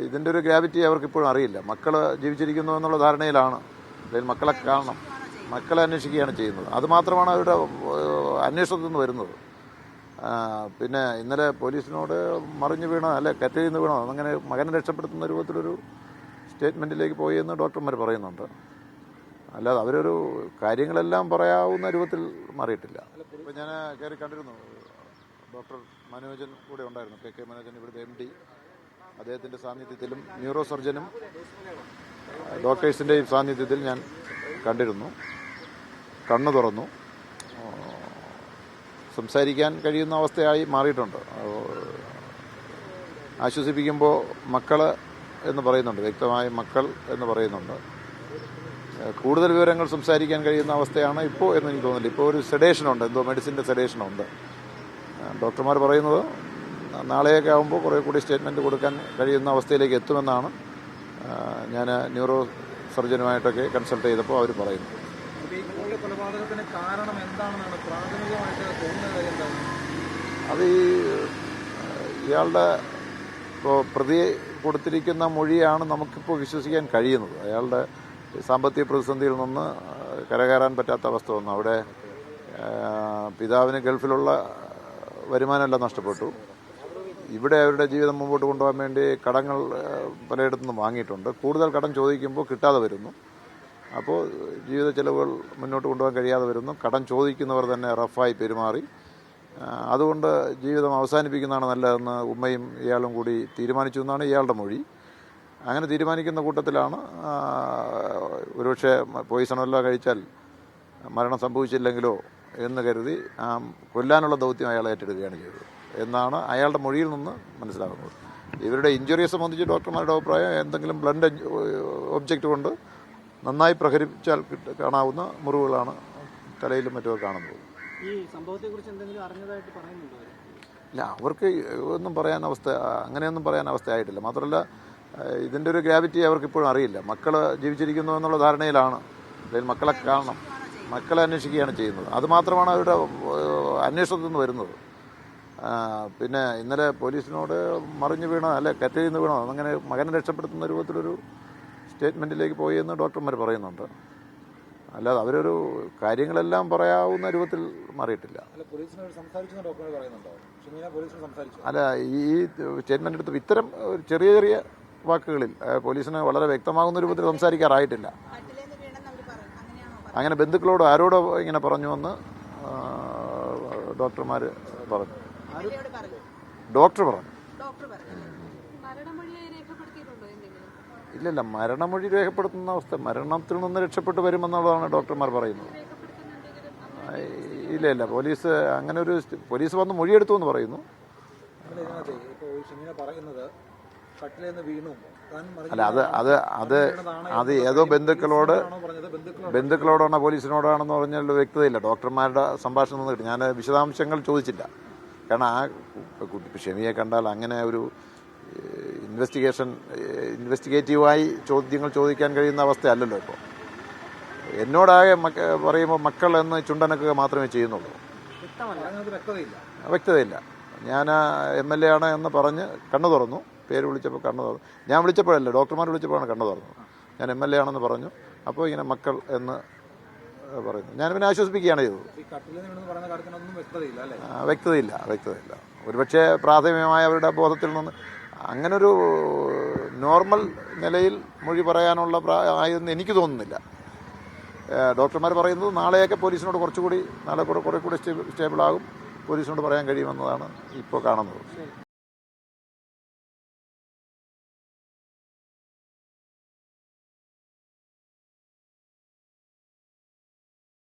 ഇതിൻ്റെ ഒരു ഗ്രാവിറ്റി അവർക്കിപ്പോഴും അറിയില്ല. മക്കൾ ജീവിച്ചിരിക്കുന്നു എന്നുള്ള ധാരണയിലാണ്. അല്ലെങ്കിൽ മക്കളെ കാണണം, മക്കളെ അന്വേഷിക്കുകയാണ് ചെയ്യുന്നത്. അതുമാത്രമാണ് അവരുടെ അന്വേഷണത്തിൽ നിന്ന് വരുന്നത്. പിന്നെ ഇന്നലെ പോലീസിനോട് മറിഞ്ഞു വീണ അല്ലെ കറ്റയിൽ നിന്ന് വീണോ അങ്ങനെ മകനെ രക്ഷപ്പെടുത്തുന്ന രൂപത്തിലൊരു സ്റ്റേറ്റ്മെൻറ്റിലേക്ക് പോയി എന്ന് ഡോക്ടർമാർ പറയുന്നുണ്ട്. അല്ലാതെ അവരൊരു കാര്യങ്ങളെല്ലാം പറയാവുന്ന രൂപത്തിൽ മാറിയിട്ടില്ല. ഇപ്പം ഞാൻ കയറി കണ്ടിരുന്നു, ഡോക്ടർ മനോജൻ കൂടെ ഉണ്ടായിരുന്നു. കെ മനോജൻ, ഇവിടുത്തെ MD, അദ്ദേഹത്തിൻ്റെ സാന്നിധ്യത്തിലും ന്യൂറോ സർജനും ഡോക്ടേഴ്സിൻ്റെയും സാന്നിധ്യത്തിൽ ഞാൻ കണ്ടിരുന്നു. കണ്ണു തുറന്നു, സംസാരിക്കാൻ കഴിയുന്ന അവസ്ഥയായി മാറിയിട്ടുണ്ട്. ആശ്വസിപ്പിക്കുമ്പോൾ മക്കൾ എന്ന് പറയുന്നുണ്ട്, വ്യക്തമായ മക്കൾ എന്ന് പറയുന്നുണ്ട്. കൂടുതൽ വിവരങ്ങൾ സംസാരിക്കാൻ കഴിയുന്ന അവസ്ഥയാണ് ഇപ്പോൾ എന്ന് എനിക്ക് തോന്നുന്നില്ല. ഇപ്പോൾ ഒരു സെഡേഷനുണ്ട്, എന്തോ മെഡിസിൻ്റെ സെഡേഷനുണ്ട്. ഡോക്ടർമാർ പറയുന്നത് നാളെയൊക്കെ ആകുമ്പോൾ കുറേ കൂടി സ്റ്റേറ്റ്മെൻറ്റ് കൊടുക്കാൻ കഴിയുന്ന അവസ്ഥയിലേക്ക് എത്തുമെന്നാണ് ഞാൻ ന്യൂറോ സർജനുമായിട്ടൊക്കെ കൺസൾട്ട് ചെയ്തപ്പോൾ അവർ പറയുന്നത്. അത് ഇയാളുടെ ഇപ്പോൾ പ്രതി കൊടുത്തിരിക്കുന്ന മൊഴിയാണ് നമുക്കിപ്പോൾ വിശ്വസിക്കാൻ കഴിയുന്നത്. അയാളുടെ സാമ്പത്തിക പ്രതിസന്ധിയിൽ നിന്ന് കരകയറാൻ പറ്റാത്ത അവസ്ഥ വന്നു. അവിടെ പിതാവിന് ഗൾഫിലുള്ള വരുമാനമെല്ലാം നഷ്ടപ്പെട്ടു. ഇവിടെ അവരുടെ ജീവിതം മുമ്പോട്ട് കൊണ്ടുപോകാൻ വേണ്ടി കടങ്ങൾ പലയിടത്തു നിന്നും വാങ്ങിയിട്ടുണ്ട്. കൂടുതൽ കടം ചോദിക്കുമ്പോൾ കിട്ടാതെ വരുന്നു. അപ്പോൾ ജീവിത ചെലവുകൾ മുന്നോട്ട് കൊണ്ടുപോകാൻ കഴിയാതെ വരുന്നു. കടം ചോദിക്കുന്നവർ തന്നെ റഫായി പെരുമാറി. അതുകൊണ്ട് ജീവിതം അവസാനിപ്പിക്കുന്നതാണ് നല്ലതെന്ന് ഉമ്മയും ഇയാളും കൂടി തീരുമാനിച്ചു എന്നാണ് ഇയാളുടെ മൊഴി. അങ്ങനെ തീരുമാനിക്കുന്ന കൂട്ടത്തിലാണ് ഒരുപക്ഷെ പോയിസണെല്ലാം കഴിച്ചാൽ മരണം സംഭവിച്ചില്ലെങ്കിലോ എന്ന് കരുതി കൊല്ലാനുള്ള ദൗത്യം അയാൾ ഏറ്റെടുക്കുകയാണ് ചെയ്തത് എന്നാണ് അയാളുടെ മൊഴിയിൽ നിന്ന് മനസ്സിലാകുന്നത്. ഇവരുടെ ഇഞ്ചുറിയെ സംബന്ധിച്ച് ഡോക്ടർമാരുടെ അഭിപ്രായം എന്തെങ്കിലും ബ്ലണ്ട് ഒബ്ജക്റ്റ് കൊണ്ട് നന്നായി പ്രഹരിച്ചാൽ കാണാവുന്ന മുറിവുകളാണ് തലയിലും മറ്റുമൊക്കെ കാണുന്നത്. ഈ സംഭവത്തെക്കുറിച്ച് എന്തെങ്കിലും അറിഞ്ഞതായിട്ട് പറയുന്നുണ്ടോ? ഇല്ല, അവർക്ക് അങ്ങനെയൊന്നും പറയാൻ അവസ്ഥയായിട്ടില്ല. മാത്രമല്ല ഇതിൻ്റെ ഒരു ഗ്രാവിറ്റി അവർക്കിപ്പോഴും അറിയില്ല. മക്കൾ ജീവിച്ചിരിക്കുന്നു എന്നുള്ള ധാരണയിലാണ്. അല്ലെങ്കിൽ മക്കളെ കാണണം, മക്കളെ അന്വേഷിക്കുകയാണ് ചെയ്യുന്നത്. അതുമാത്രമാണ് അവരുടെ അന്വേഷണത്തിൽ നിന്ന് വരുന്നത്. പിന്നെ ഇന്നലെ പോലീസിനോട് മറിഞ്ഞു വീണ അല്ലെ കറ്റയിൽ നിന്ന് വീണോ അങ്ങനെ മകനെ രക്ഷപ്പെടുത്തുന്ന രൂപത്തിലൊരു സ്റ്റേറ്റ്മെൻറ്റിലേക്ക് പോയി എന്ന് ഡോക്ടർമാർ പറയുന്നുണ്ട്. അല്ലാതെ അവരൊരു കാര്യങ്ങളെല്ലാം പറയാവുന്ന രൂപത്തിൽ മാറിയിട്ടില്ല. അല്ല, ഈ സ്റ്റേറ്റ്മെൻ്റ് എടുത്ത് ഇത്തരം ചെറിയ ചെറിയ വാക്കുകളിൽ പോലീസിന് വളരെ വ്യക്തമാകുന്ന രൂപത്തിൽ സംസാരിക്കാറായിട്ടില്ല. അങ്ങനെ ബന്ധുക്കളോട് ആരോടോ ഇങ്ങനെ പറഞ്ഞുവെന്ന് ഡോക്ടർമാർ പറഞ്ഞു. ഡോക്ടർ പറഞ്ഞു. ഇല്ലല്ല, മരണമൊഴി രേഖപ്പെടുത്തുന്ന അവസ്ഥ, മരണത്തിൽ നിന്ന് രക്ഷപ്പെട്ടു വരുമെന്നുള്ളതാണ് ഡോക്ടർമാർ പറയുന്നത്. ഇല്ല, പോലീസ് വന്ന് മൊഴിയെടുത്തു എന്ന് പറയുന്നു. അല്ല, അത് ഏതോ ബന്ധുക്കളോടാണോ പോലീസിനോടാണെന്ന് പറഞ്ഞാൽ വ്യക്തതയില്ല. ഡോക്ടർമാരുടെ സംഭാഷണം കിട്ടി. ഞാൻ വിശദാംശങ്ങൾ ചോദിച്ചില്ല. കാരണം ഷെമിയെ കണ്ടാൽ അങ്ങനെ ഒരു ഇൻവെസ്റ്റിഗേറ്റീവായി ചോദ്യങ്ങൾ ചോദിക്കാൻ കഴിയുന്ന അവസ്ഥയല്ലല്ലോ ഇപ്പോൾ. എന്നോടാകെ പറയുമ്പോൾ മക്കൾ എന്ന് ചുണ്ടനക്കുക മാത്രമേ ചെയ്യുന്നുള്ളൂ. വ്യക്തതയില്ല. ഞാൻ MLA ആണ് എന്ന് പറഞ്ഞ് കണ്ണു തുറന്നു. പേര് വിളിച്ചപ്പോൾ കണ്ണു തുറന്നു. ഞാൻ വിളിച്ചപ്പോഴല്ല, ഡോക്ടർമാർ വിളിച്ചപ്പോഴാണ് കണ്ണു തുറന്നത്. ഞാൻ MLA ആണെന്ന് പറഞ്ഞു. അപ്പോൾ ഇങ്ങനെ മക്കൾ എന്ന് പറയുന്നു. ഞാൻ പിന്നെ ആശ്വസിപ്പിക്കുകയാണ് ചെയ്തത്. വ്യക്തതയില്ല. ഒരുപക്ഷെ പ്രാഥമികമായ അവരുടെ ബോധത്തിൽ നിന്ന് അങ്ങനൊരു നോർമൽ നിലയിൽ മൊഴി പറയാനുള്ള ആയെന്ന് എനിക്ക് തോന്നുന്നില്ല. ഡോക്ടർമാർ പറയുന്നത് നാളെയൊക്കെ പോലീസിനോട് കുറേ കൂടി സ്റ്റേബിളാകും, പോലീസിനോട് പറയാൻ കഴിയുമെന്നതാണ് ഇപ്പോൾ കാണുന്നത്.